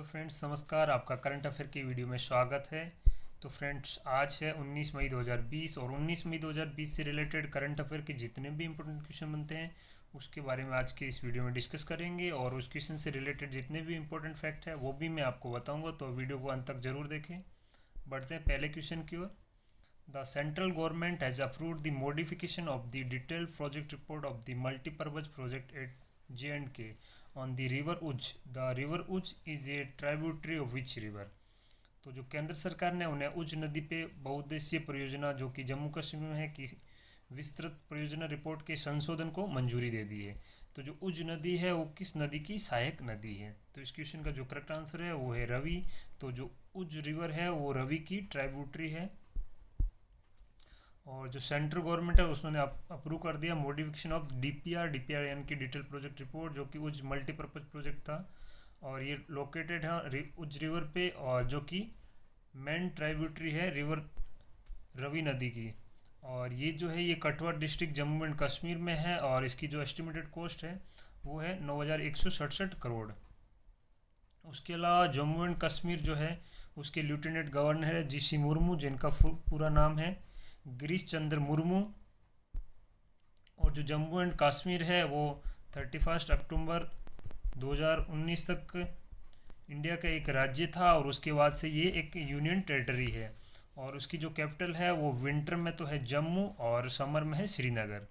Friends, नमस्कार। आपका current affair की वीडियो में स्वागत है। तो फ्रेंड्स, आज है 19 मई 2020 और 19 मई 2020 से रिलेटेड करंट अफेयर के जितने भी इंपॉर्टेंट क्वेश्चन बनते हैं उसके बारे में आज के इस वीडियो में डिस्कस करेंगे। और उस क्वेश्चन से रिलेटेड जितने भी इंपॉर्टेंट फैक्ट है वो भी मैं आपको बताऊंगा, तो वीडियो को अंत तक जरूर देखें। बढ़ते हैं पहले क्वेश्चन की ओर। The central government has approved the modification of the detailed project report of the multipurpose project at J&K on the river Uj. The river Uj is a tributary of which river? तो जो केंद्र सरकार ने उन्हें उज नदी पे बहुउद्देशीय परियोजना जो कि जम्मू कश्मीर में है की विस्तृत परियोजना रिपोर्ट के संशोधन को मंजूरी दे दी है। तो जो उज नदी है वो किस नदी की सहायक नदी है? तो इस क्वेश्चन का जो करेक्ट आंसर है वो है रवि। तो जो उज रिवर है वो रवि की ट्राइब्यूटरी है। और जो सेंट्रल गवर्नमेंट है उसने अप्रूव कर दिया मॉडिफिकेशन ऑफ डीपीआर यानी कि डिटेल प्रोजेक्ट रिपोर्ट, जो कि उज मल्टीपर्पज प्रोजेक्ट था और ये लोकेटेड है उज रिवर पे, और जो कि मेन ट्राइब्यूटरी है रिवर रवि नदी की। और ये जो है ये कठुआ डिस्ट्रिक्ट जम्मू एंड कश्मीर में है और इसकी जो एस्टिमेटेड कॉस्ट है वो है 9,167 करोड़। उसके अलावा जम्मू एंड कश्मीर जो है उसके लेफ्टिनेंट गवर्नर है जीसी मुर्मू, जिनका पूरा नाम है गिरीश चंद्र मुर्मू। और जो जम्मू एंड कश्मीर है वो 31 अक्टूबर 2019 तक इंडिया का एक राज्य था और उसके बाद से ये एक यूनियन टेरिटरी है। और उसकी जो कैपिटल है वो विंटर में तो है जम्मू और समर में है श्रीनगर।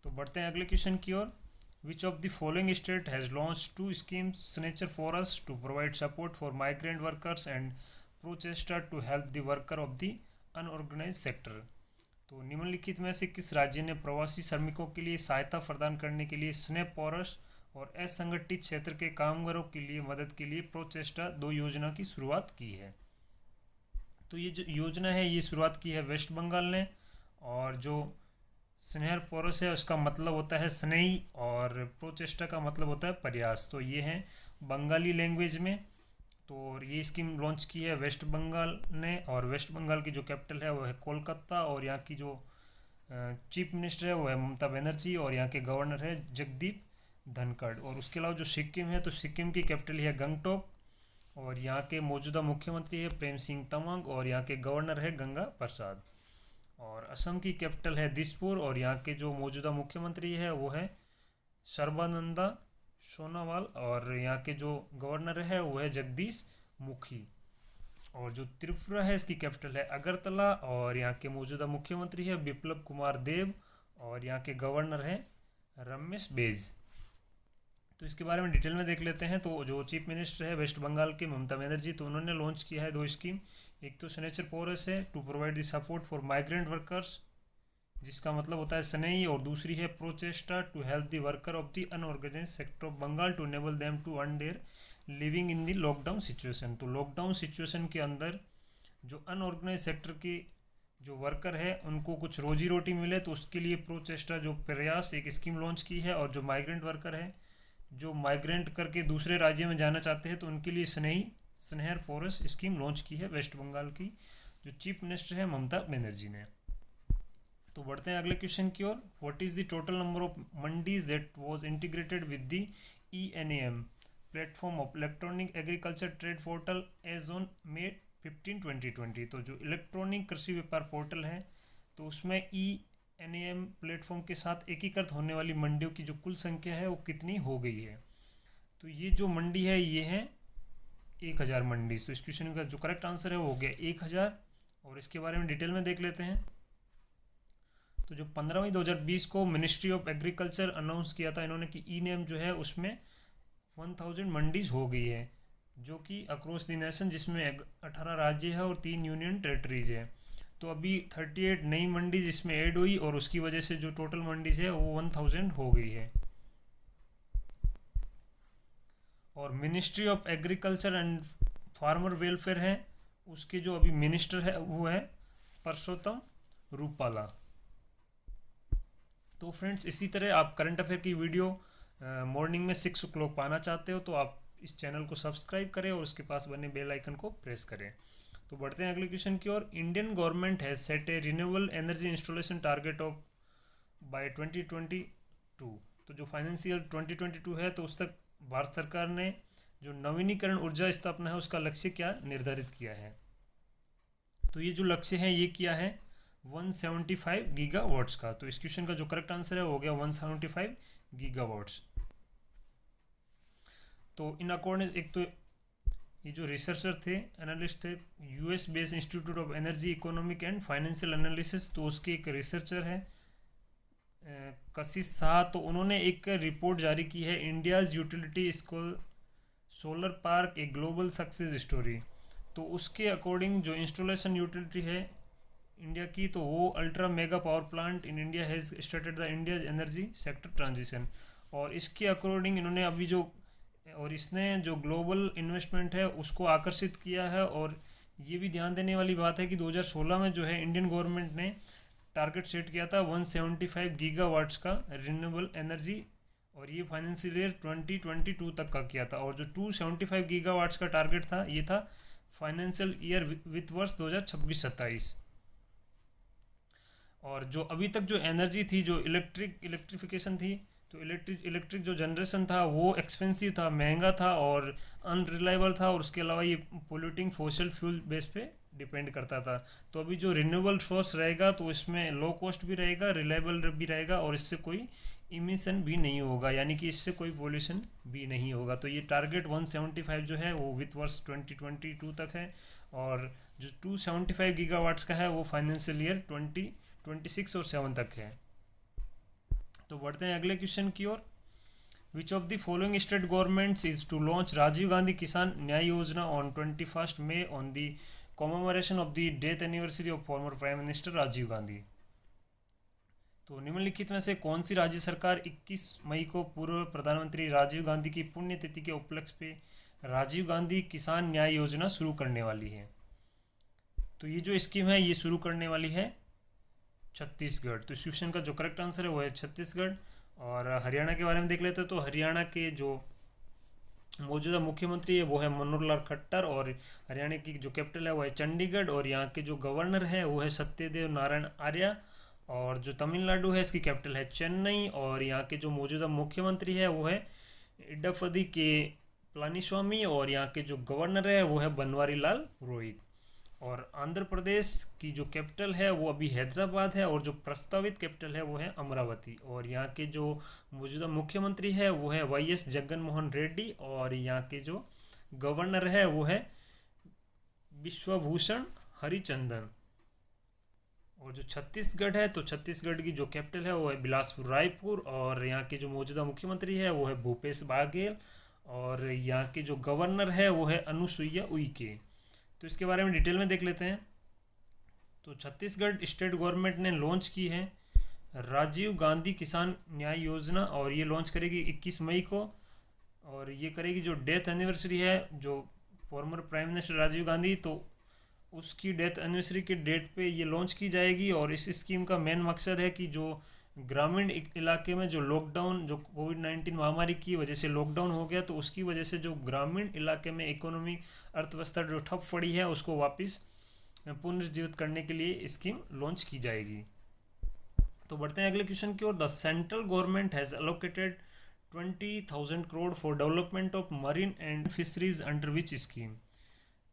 तो बढ़ते हैं अगले क्वेश्चन की ओर। Which of the following state has launch 2 schemes nature forest to provide support for migrant workers and Prochesta to help the worker of the unorganise sector? तो निम्नलिखित में से किस राज्य ने प्रवासी श्रमिकों के लिए सहायता प्रदान करने के लिए स्नैप फॉरेस्ट और असंगठित क्षेत्र के कामगारों के लिए मदद के लिए प्रोचेस्टा 2 योजना की शुरुआत की है? तो ये जो योजना है ये शुरुआत की है वेस्ट बंगाल ने। और जो स्नेहर फॉरेस्ट है उसका मतलब होता है स्नेही और प्रोचेस्टा का मतलब होता है प्रयास। तो ये है बंगाली लैंग्वेज में। तो ये स्कीम लॉन्च की है वेस्ट बंगाल ने और वेस्ट बंगाल की जो कैपिटल है वो है कोलकाता और यहाँ की जो चीफ मिनिस्टर है वो है ममता बनर्जी और यहाँ के गवर्नर है जगदीप धनखड़। और उसके अलावा जो सिक्किम है तो सिक्किम की कैपिटल है गंगटोक और यहाँ के मौजूदा मुख्यमंत्री है प्रेम सिंह तमांग और यहाँ के गवर्नर है गंगा प्रसाद। और असम की कैपिटल है दिसपुर और यहाँ के जो मौजूदा मुख्यमंत्री है वो है सर्बानंदा सोनोवाल और यहाँ के जो गवर्नर है वो है जगदीश मुखी। और जो त्रिपुरा है इसकी कैपिटल है अगरतला और यहाँ के मौजूदा मुख्यमंत्री है बिप्लब कुमार देव और यहाँ के गवर्नर है रमेश बैस। तो इसके बारे में डिटेल में देख लेते हैं। तो जो चीफ मिनिस्टर है वेस्ट बंगाल के ममता बनर्जी, तो उन्होंने लॉन्च किया है 2 स्कीम। एक तो सिग्नेचर फॉरेस्ट है to provide the support for migrant workers, जिसका मतलब होता है स्नेही, और दूसरी है Prochesta to help the worker of the unorganise sector of Bengal to enable them to earn their living in the lockdown situation. तो लॉकडाउन सिचुएशन के अंदर जो अनऑर्गेनाइज सेक्टर के जो वर्कर है उनको कुछ रोजी रोटी मिले, तो उसके लिए प्रोचेस्टा जो प्रयास एक स्कीम लॉन्च की है। और जो माइग्रेंट वर्कर है जो माइग्रेंट करके दूसरे राज्य में जाना चाहते हैं तो उनके लिए स्नेहर फॉरेस्ट स्कीम लॉन्च की है वेस्ट बंगाल की जो चीफ मिनिस्टर है ममता बनर्जी ने। तो बढ़ते हैं अगले क्वेश्चन की ओर। What is the total number of mandis that was integrated with the ENAM platform of electronic agriculture trade portal as on May 15, 2020? तो जो इलेक्ट्रॉनिक कृषि व्यापार पोर्टल है तो उसमें ENAM प्लेटफॉर्म के साथ एकीकृत होने वाली मंडियों की जो कुल संख्या है वो कितनी हो गई है? तो ये जो मंडी है ये है 1000 मंडी। तो इस क्वेश्चन का जो करेक्ट आंसर है वो हो गया 1000। और इसके बारे में डिटेल में देख लेते हैं। तो जो 15 मई 2020 को मिनिस्ट्री ऑफ एग्रीकल्चर अनाउंस किया था इन्होंने कि ENAM जो है उसमें 1000 मंडीज हो गई है, जो कि अक्रॉस द नेशन, जिसमें 18 राज्य है और 3 यूनियन टेरिटरीज है। तो अभी 38 नई मंडीज इसमें ऐड हुई और उसकी वजह से जो टोटल मंडीज है वो 1000 हो गई है। और ministry of agriculture and farmer welfare है उसके जो अभी मिनिस्टर है वो है परसोत्तम रूपाला। तो फ्रेंड्स, इसी तरह आप करंट अफेयर की वीडियो मॉर्निंग में 6 o'clock पाना चाहते हो तो आप इस चैनल को सब्सक्राइब करें और उसके पास बने बेल आइकन को प्रेस करें। तो बढ़ते हैं अगले क्वेश्चन की ओर। Indian government has set a renewable energy installation target of by 2022। तो जो फाइनेंशियल 2022 है तो उस तक भारत सरकार ने जो नवीनीकरण ऊर्जा स्थापना है उसका लक्ष्य क्या निर्धारित किया है। तो ये जो लक्ष्य है ये किया है 175 गीगावाट्स का। तो इस क्वेश्चन का जो करेक्ट आंसर है वो हो गया 175 गीगावाट्स। तो इन अकॉर्डिंग एक तो ये जो रिसर्चर थे, एनालिस्ट थे, US based institute of energy economic and financial analysis, तो उसके एक रिसर्चर है कशिश शाह। तो उन्होंने एक रिपोर्ट जारी की है, India's utility scale solar park a global success story. तो उसके अकॉर्डिंग जो इंस्टॉलेशन यूटिलिटी है इंडिया की, तो वो ultra mega power plant in India has started the India's energy sector transition. और इसके अकॉर्डिंग इन्होंने अभी जो और इसने जो ग्लोबल इन्वेस्टमेंट है उसको आकर्षित किया है। और ये भी ध्यान देने वाली बात है कि 2016 में जो है इंडियन गवर्नमेंट ने टारगेट सेट किया था 175 गीगावाट्स का रिन्यूएबल एनर्जी, और ये फाइनेंशियल ईयर 2022 तक का किया था। और जो 275 गीगावाट्स का टारगेट था ये था फाइनेंशियल ईयर वित्त वर्ष 2026-27। और जो अभी तक जो एनर्जी थी, जो इलेक्ट्रिफिकेशन थी, तो इलेक्ट्रिक जो जनरेशन था वो एक्सपेंसिव था, महंगा था और अनरिलायबल था, और उसके अलावा ये पोल्यूटिंग फॉसिल फ्यूल बेस पे डिपेंड करता था। तो अभी जो रिन्यूएबल सोर्स रहेगा तो इसमें लो कॉस्ट भी रहेगा, रिलायबल भी रहेगा, और इससे कोई इमिशन भी नहीं होगा, यानी कि इससे कोई पोल्यूशन भी नहीं होगा। तो ये टारगेट 175 जो है वो वित्त वर्ष 2022 तक है, और जो 275 गीगावाट्स का है वो फाइनेंशियल ईयर 2026 और 7 तक है। तो बढ़ते हैं अगले क्वेश्चन की ओर। Which of the following state governments is to launch Rajiv Gandhi Kisan Nyay Yojana on 21 May on the commemoration of the death anniversary of former prime minister Rajiv Gandhi. तो निम्नलिखित में से कौन सी राज्य सरकार 21 मई को पूर्व प्रधानमंत्री राजीव गांधी की पुण्यतिथि के उपलक्ष्य पे राजीव गांधी किसान न्याय योजना शुरू करने वाली है? तो ये जो स्कीम है ये शुरू करने वाली है छत्तीसगढ़। तो इस क्वेश्चन का जो करेक्ट आंसर है वो है छत्तीसगढ़। और हरियाणा के बारे में देख लेते हैं। तो हरियाणा के जो मौजूदा मुख्यमंत्री है वो है मनोहर लाल खट्टर, और हरियाणा की जो कैपिटल है वो है चंडीगढ़, और यहाँ के जो गवर्नर है वो है सत्यदेव नारायण आर्य। और जो तमिलनाडु है इसकी कैपिटल है चेन्नई, और यहाँ के जो मौजूदा मुख्यमंत्री है वो है इडप्पदी के पलानीस्वामी, और यहाँ के जो गवर्नर है वो है बनवारी लाल पुरोहित। और आंध्र प्रदेश की जो कैपिटल है वो अभी हैदराबाद है, और जो प्रस्तावित कैपिटल है वो है अमरावती। और यहाँ के जो मौजूदा मुख्यमंत्री है वो है वाई.एस. जगन मोहन रेड्डी, और यहाँ के जो गवर्नर है वो है विश्वभूषण हरिचंदन। और जो छत्तीसगढ़ है तो छत्तीसगढ़ की जो कैपिटल है वो है बिलासपुर रायपुर, और यहाँ के जो मौजूदा मुख्यमंत्री है वो है भूपेश बाघेल, और यहाँ के जो गवर्नर है वो है अनुसुईया उइके। तो इसके बारे में डिटेल में देख लेते हैं। तो छत्तीसगढ़ स्टेट गवर्नमेंट ने लॉन्च की है राजीव गांधी किसान न्याय योजना, और ये लॉन्च करेगी 21 मई को। और ये करेगी जो डेथ एनिवर्सरी है जो former prime minister Rajiv Gandhi, तो उसकी डेथ एनिवर्सरी के डेट पे ये लॉन्च की जाएगी। और इस स्कीम का मेन मकसद है कि जो ग्रामीण इलाके में जो लॉकडाउन, जो कोविड-19 महामारी की वजह से लॉकडाउन हो गया, तो उसकी वजह से जो ग्रामीण इलाके में इकोनॉमी अर्थव्यवस्था जो ठप पड़ी है उसको वापस पुनर्जीवित करने के लिए स्कीम लॉन्च की जाएगी। तो बढ़ते हैं अगले क्वेश्चन की ओर। The central government has allocated 20,000 crore for development of marine and fisheries under which scheme?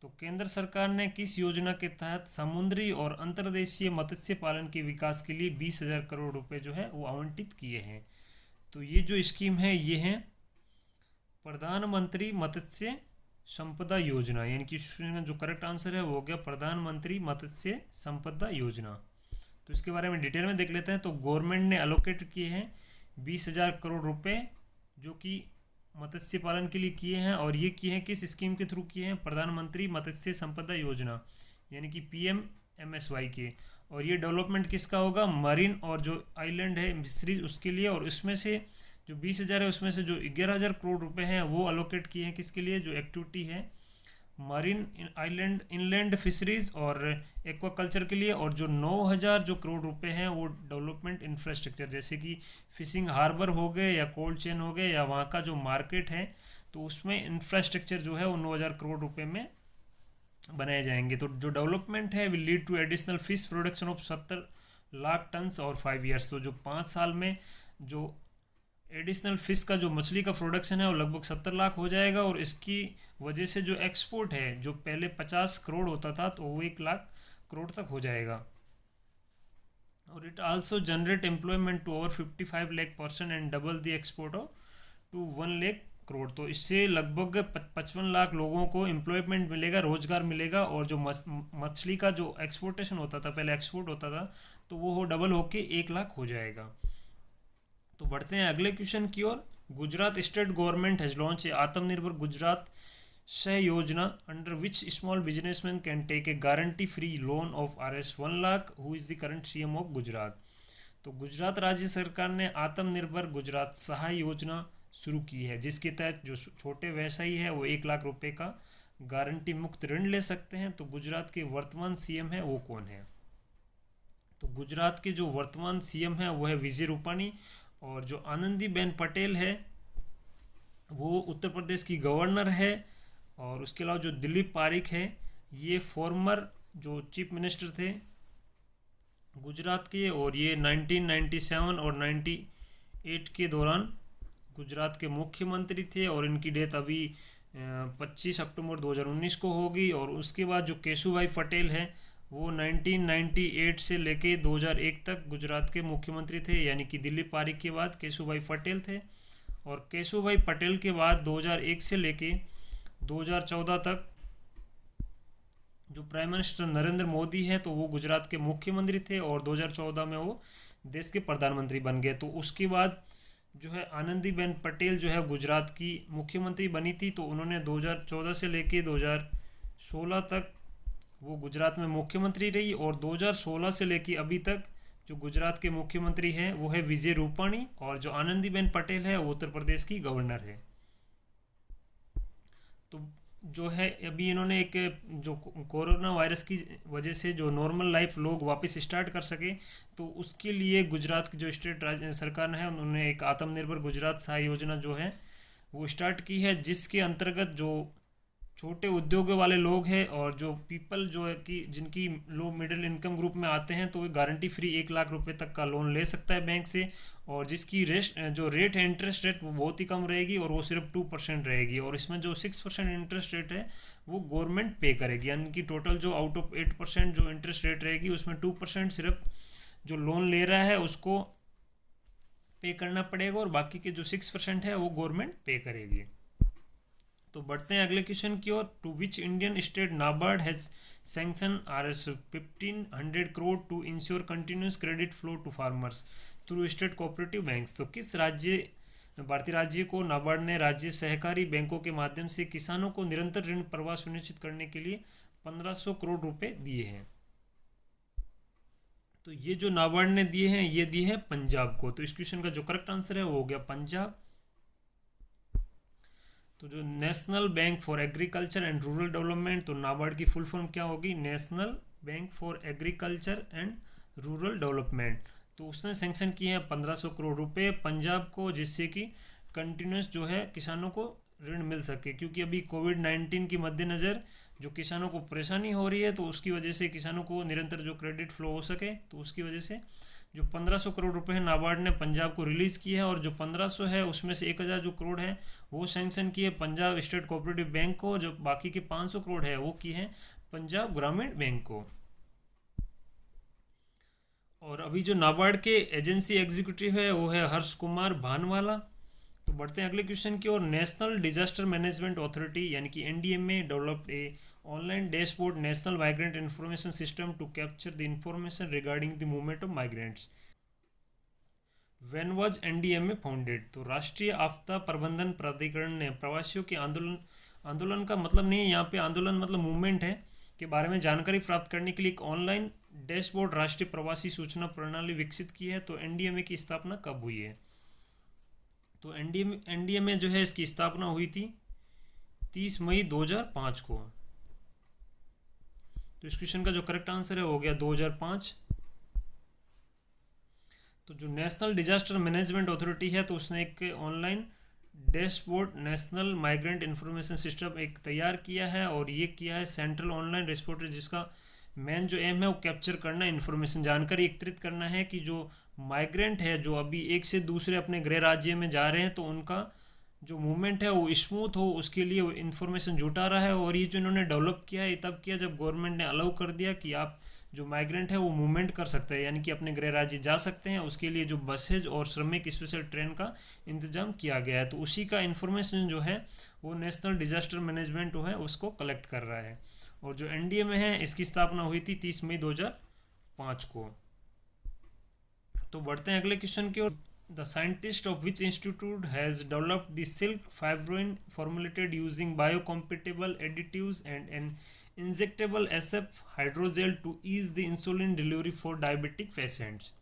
तो केंद्र सरकार ने किस योजना के तहत समुद्री और अंतर्देशीय मत्स्य पालन के विकास के लिए 20,000 करोड़ रुपए जो है वो आवंटित किए हैं? तो ये जो स्कीम है ये है प्रधानमंत्री मत्स्य संपदा योजना, यानी कि जो करेक्ट आंसर है वो हो गया प्रधानमंत्री मत्स्य संपदा योजना। तो इसके बारे में डिटेल में देख लेते हैं। तो गवर्नमेंट ने एलोकेट किए हैं 20,000 करोड़ रुपए जो कि मत्स्य पालन के लिए किए हैं, और ये किए हैं किस स्कीम के थ्रू किए हैं? प्रधानमंत्री मत्स्य संपदा योजना, यानी कि PMMSY के। और ये डेवलपमेंट किसका होगा? मरीन और जो आइलैंड है फिशरीज उसके लिए। और उसमें से जो 20,000 है उसमें से जो 11,000 करोड़ रुपए हैं वो अलोकेट किए हैं किसके लिए? जो एक्टिविटी है मरीन आइलैंड इनलैंड फिशरीज और एक्वाकल्चर के लिए। और जो 9,000 जो करोड़ रुपए हैं वो डेवलपमेंट इंफ्रास्ट्रक्चर, जैसे कि फिशिंग हार्बर हो गए या कोल्ड चेन हो गए या वहाँ का जो मार्केट है, तो उसमें इंफ्रास्ट्रक्चर जो है वो 9,000 करोड़ रुपए में बनाए जाएंगे। तो जो डेवलपमेंट है will lead to additional fish production of 70 lakh tons और 5 ईयर्स। तो जो 5 साल में जो एडिशनल फिश का जो मछली का प्रोडक्शन है वो लगभग 70 लाख हो जाएगा, और इसकी वजह से जो एक्सपोर्ट है जो पहले 50 करोड़ होता था तो वो 1 लाख करोड़ तक हो जाएगा। और it also generate employment to over 55 lakh person and double the export of to 1 lakh crore. तो इससे लगभग 55 लाख लोगों को एम्प्लॉयमेंट मिलेगा, रोजगार मिलेगा, और जो मछली का जो एक्सपोर्टेशन होता था, पहले एक्सपोर्ट होता था, तो वो डबल होके 1 लाख हो जाएगा। तो बढ़ते हैं अगले क्वेश्चन की ओर। Gujarat state government has launch a Atmanirbhar Gujarat Sahay Yojana under which small businessman can take a guarantee free loan of Rs 1 lakh who is the current CM of Gujarat. तो गुजरात राज्य सरकार ने आत्मनिर्भर गुजरात सहाय योजना शुरू की है, जिसके तहत जो छोटे व्यवसायी है वो 1 लाख रुपए का गारंटी मुक्त ऋण ले सकते हैं। तो गुजरात के वर्तमान सीएम है वो कौन है? तो गुजरात के जो वर्तमान सीएम है वो है विजय रूपाणी, और जो आनंदीबेन पटेल है वो उत्तर प्रदेश की गवर्नर है। और उसके अलावा जो दिलीप पारिक है ये फॉर्मर जो चीफ मिनिस्टर थे गुजरात के, और ये 1997 और 98 के दौरान गुजरात के मुख्यमंत्री थे, और इनकी डेथ अभी 25 अक्टूबर 2019 को होगी। और उसके बाद जो केशुभाई पटेल है वो 1998 से लेके 2001 तक गुजरात के मुख्यमंत्री थे, यानी कि दिलीप पारिक के बाद केशुभाई पटेल थे। और केशुभाई पटेल के बाद 2001 से लेके 2014 तक जो प्राइम मिनिस्टर नरेंद्र मोदी है तो वो गुजरात के मुख्यमंत्री थे, और 2014 में वो देश के प्रधानमंत्री बन गए। तो उसके बाद जो है आनंदीबेन पटेल जो है गुजरात की मुख्यमंत्री बनी थी, तो उन्होंने 2014 से लेके 2016 तक वो गुजरात में मुख्यमंत्री रही। और 2016 से लेके अभी तक जो गुजरात के मुख्यमंत्री हैं वो है विजय रूपाणी, और जो आनंदीबेन पटेल है वो उत्तर प्रदेश की गवर्नर है। तो जो है अभी इन्होंने एक जो कोरोना वायरस की वजह से जो नॉर्मल लाइफ लोग वापस स्टार्ट कर सके, तो उसके लिए गुजरात की जो स्टेट सरकार है उन्होंने एक आत्मनिर्भर गुजरात सहाय योजना जो है वो स्टार्ट की है, जिसके अंतर्गत जो छोटे उद्योग वाले लोग हैं और जो पीपल जो है कि जिनकी लो मिडिल इनकम ग्रुप में आते हैं तो वे गारंटी फ्री 1 लाख रुपए तक का लोन ले सकता है बैंक से, और जिसकी जो रेट है इंटरेस्ट रेट वो बहुत ही कम रहेगी, और वो सिर्फ 2% रहेगी। और इसमें जो 6% इंटरेस्ट रेट है वो गवर्नमेंट पे करेगी, यानी कि टोटल जो आउट ऑफ 8% जो इंटरेस्ट रेट रहेगी उसमें 2% सिर्फ जो लोन ले रहा है उसको पे करना पड़ेगा, और बाकी के जो 6% है वो गवर्नमेंट पे करेगी। तो बढ़ते हैं अगले क्वेश्चन की ओर। To which Indian state NABARD has sanction Rs 1500 crore to ensure continuous credit flow to farmers through state cooperative banks. तो किस भारतीय राज्य को नाबार्ड ने राज्य सहकारी बैंकों के माध्यम से किसानों को निरंतर ऋण प्रवाह सुनिश्चित करने के लिए 1500 करोड़ रुपए दिए हैं? तो ये जो नाबार्ड ने दिए हैं ये दिए हैं पंजाब को। तो इस क्वेश्चन का जो करेक्ट आंसर है वो हो गया पंजाब। तो जो national bank for agriculture and rural development, तो नाबार्ड की फुल फॉर्म क्या होगी? National bank for agriculture and rural development. तो उसने सैंक्शन किए हैं 1500 करोड़ रुपए पंजाब को, जिससे कि कंटिन्यूस जो है किसानों को ऋण मिल सके, क्योंकि अभी कोविड-19 के मद्देनज़र जो किसानों को परेशानी हो रही है तो उसकी वजह से किसानों को निरंतर जो क्रेडिट फ्लो हो सके, तो उसकी वजह से जो 1500 करोड़ रुपए है नाबार्ड ने पंजाब को रिलीज़ किया है। और जो 1500 है उसमें से 1000 जो करोड़ है वो सैंक्शन किए पंजाब स्टेट कोऑपरेटिव बैंक को, जो बाकी के 500 करोड़ है वो किए हैं पंजाब ग्रामीण बैंक को। और अभी जो नाबार्ड के एजेंसी एग्जीक्यूटिव है वो है हर्ष कुमार भानवाला। तो बढ़ते हैं अगले क्वेश्चन की ओर। नेशनल डिजास्टर मैनेजमेंट अथॉरिटी यानी कि NDMA developed a online dashboard national migrant information system to capture the information regarding the movement of migrants. When was NDMA founded? तो राष्ट्रीय आपदा प्रबंधन प्राधिकरण ने प्रवासियों के आंदोलन का मतलब नहीं है यहाँ पे, आंदोलन मतलब मूवमेंट है, के बारे में जानकारी प्राप्त करने के लिए एक ऑनलाइन डैशबोर्ड राष्ट्रीय प्रवासी सूचना प्रणाली विकसित की है। तो एनडीएमए की स्थापना कब हुई है? तो एनडीएमए जो है इसकी स्थापना हुई थी 30 मई 2005 को। तो इस क्वेश्चन का जो करेक्ट आंसर है वो हो गया 2005। तो जो नेशनल डिजास्टर मैनेजमेंट अथॉरिटी है तो उसने एक online dashboard national migrant information system एक तैयार किया है, और ये किया है सेंट्रल ऑनलाइन रिपोर्टरी, जिसका मेन जो एम है वो कैप्चर करना, इन्फॉर्मेशन जानकारी एकत्रित करना है कि जो माइग्रेंट है जो अभी एक से दूसरे अपने गृह राज्य में जा रहे हैं, तो उनका जो मूवमेंट है वो स्मूथ हो, उसके लिए वो इन्फॉर्मेशन जुटा रहा है। और ये जो इन्होंने डेवलप किया है, ये तब किया जब गवर्नमेंट ने अलाउ कर दिया कि आप जो माइग्रेंट है वो मूवमेंट कर सकते हैं, यानी कि अपने गृह राज्य जा सकते हैं। उसके लिए जो बसेज और श्रमिक स्पेशल ट्रेन का इंतजाम किया गया है, तो उसी का इन्फॉर्मेशन जो है वो नेशनल डिजास्टर मैनेजमेंट जो है उसको कलेक्ट कर रहा है। और जो एनडीए में है, इसकी स्थापना हुई थी 30 मई 2005 को। तो बढ़ते हैं अगले क्वेश्चन की ओर। The scientist of which institute has developed the silk fibroin formulated using biocompatible additives and an injectable SF hydrogel to ease the insulin delivery for diabetic patients.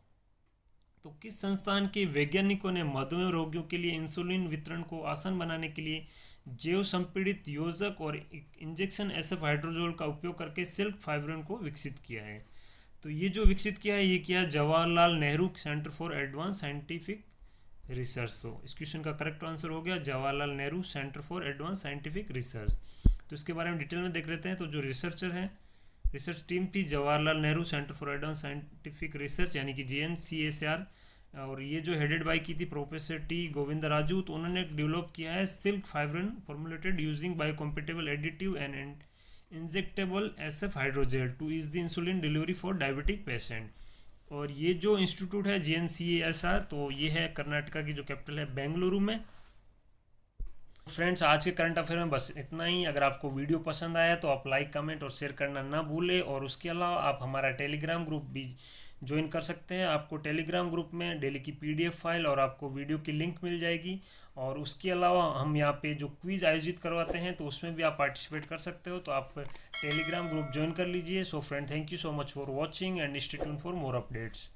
तो किस संस्थान के वैज्ञानिकों ने मधुमेह रोगियों के लिए इंसुलिन वितरण को आसान बनाने के लिए जैव संपीड़ित योजक और इंजेक्शन एसएफ हाइड्रोजोल का उपयोग करके सिल्क फाइब्रोइन को विकसित किया है? तो ये जो विकसित किया है, ये किया है Jawaharlal Nehru centre for advance scientific research. तो इस क्वेश्चन का करेक्ट आंसर हो गया Jawaharlal Nehru centre for advance scientific research. तो इसके बारे में डिटेल में देख लेते हैं। तो जो रिसर्चर हैं, रिसर्च टीम थी Jawaharlal Nehru centre for advance scientific research यानी कि JNCSR, और ये जो हेडेड बाय की थी प्रोफेसर टी गोविंदराजू। तो उन्होंने डेवलप किया है silk fibroin formulated using biocompatible additive and injectable SF hydrogel to ease the insulin delivery for diabetic patient. और ये जो इंस्टीट्यूट है JNCSR, तो ये है कर्नाटका की जो कैपिटल है बेंगलुरु में। फ्रेंड्स, आज के करंट अफेयर में बस इतना ही। अगर आपको वीडियो पसंद आया तो आप लाइक, कमेंट और शेयर करना ना भूलें। और उसके अलावा आप हमारा टेलीग्राम ग्रुप भी ज्वाइन कर सकते हैं। आपको टेलीग्राम ग्रुप में डेली की PDF फाइल और आपको वीडियो की लिंक मिल जाएगी। और उसके अलावा हम यहाँ पे जो क्विज़ आयोजित करवाते हैं, तो उसमें भी आप पार्टिसिपेट कर सकते हो। तो आप टेलीग्राम ग्रुप ज्वाइन कर लीजिए। So friend, thank you so much for watching and stay tuned for more updates.